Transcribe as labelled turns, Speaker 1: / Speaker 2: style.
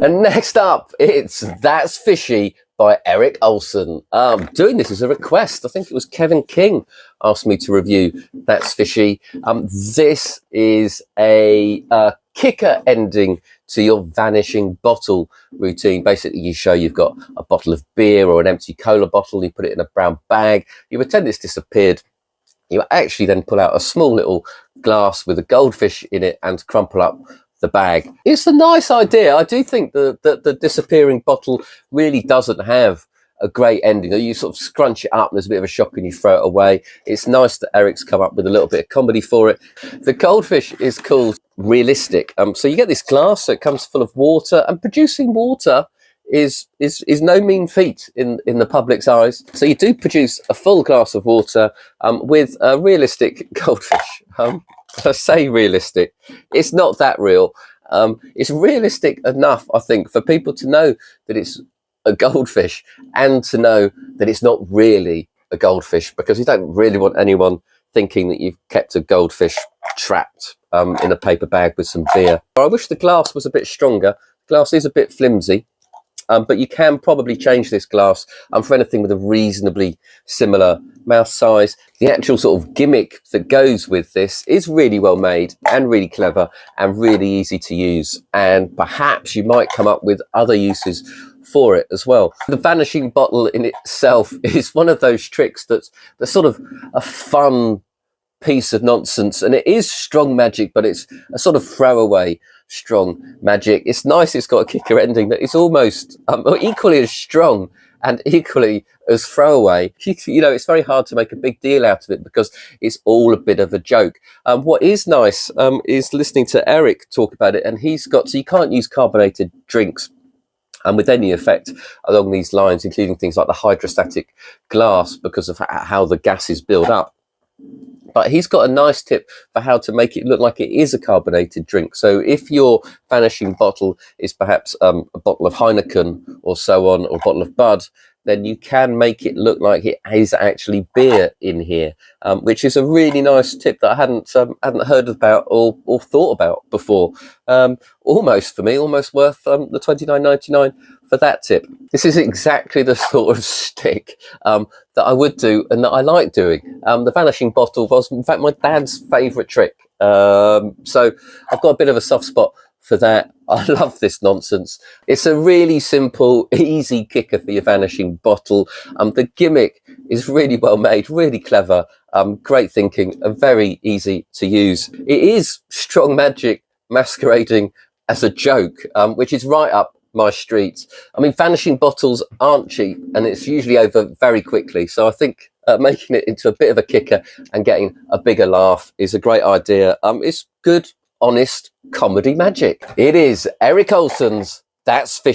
Speaker 1: And next up, it's That's Fishy by Eric Olsen. Doing this as a request. I think it was Kevin King asked me to review That's Fishy. This is a kicker ending to your vanishing bottle routine. Basically, you show you've got a bottle of beer or an empty cola bottle, you put it in a brown bag, you pretend it's disappeared. You actually then pull out a small little glass with a goldfish in it and crumple up the bag. It's a nice idea. I do think that the disappearing bottle really doesn't have a great ending. You sort of scrunch it up and there's a bit of a shock and you throw it away. It's nice that Eric's come up with a little bit of comedy for it. The goldfish is called Realistic. So you get this glass, so it comes full of water, and producing water is no mean feat in the public's eyes. So you do produce a full glass of water with a realistic goldfish. I say realistic, it's not that real. It's realistic enough, I think, for people to know that it's a goldfish and to know that it's not really a goldfish, because you don't really want anyone thinking that you've kept a goldfish trapped in a paper bag with some beer. I wish the glass was a bit stronger. The glass is a bit flimsy. But you can probably change this glass for anything with a reasonably similar mouth size. The actual sort of gimmick that goes with this is really well made and really clever and really easy to use. And perhaps you might come up with other uses for it as well. The vanishing bottle in itself is one of those tricks that's sort of a fun piece of nonsense, and it is strong magic, but it's a sort of throwaway strong magic. It's nice. It's got a kicker ending that is almost equally as strong and equally as throwaway. You know, it's very hard to make a big deal out of it because it's all a bit of a joke. What is nice is listening to Eric talk about it, and he's got, so you can't use carbonated drinks with any effect along these lines, including things like the hydrostatic glass, because of how the gases build up. But he's got a nice tip for how to make it look like it is a carbonated drink. So if your vanishing bottle is perhaps a bottle of Heineken or so on, or a bottle of Bud, then you can make it look like it is actually beer in here, which is a really nice tip that I hadn't heard about or thought about before. Almost, for me, almost worth the $29.99 for that tip. This is exactly the sort of stick that I would do and that I like doing. The vanishing bottle was, in fact, my dad's favourite trick. So I've got a bit of a soft spot for that. I love this nonsense. It's a really simple, easy kicker for your vanishing bottle. The gimmick is really well made, really clever, great thinking, and very easy to use. It is strong magic masquerading as a joke, which is right up my street. I mean, vanishing bottles aren't cheap, and it's usually over very quickly. So I think making it into a bit of a kicker and getting a bigger laugh is a great idea. It's good, honest comedy magic. It is Eric Olsen's That's Fishy.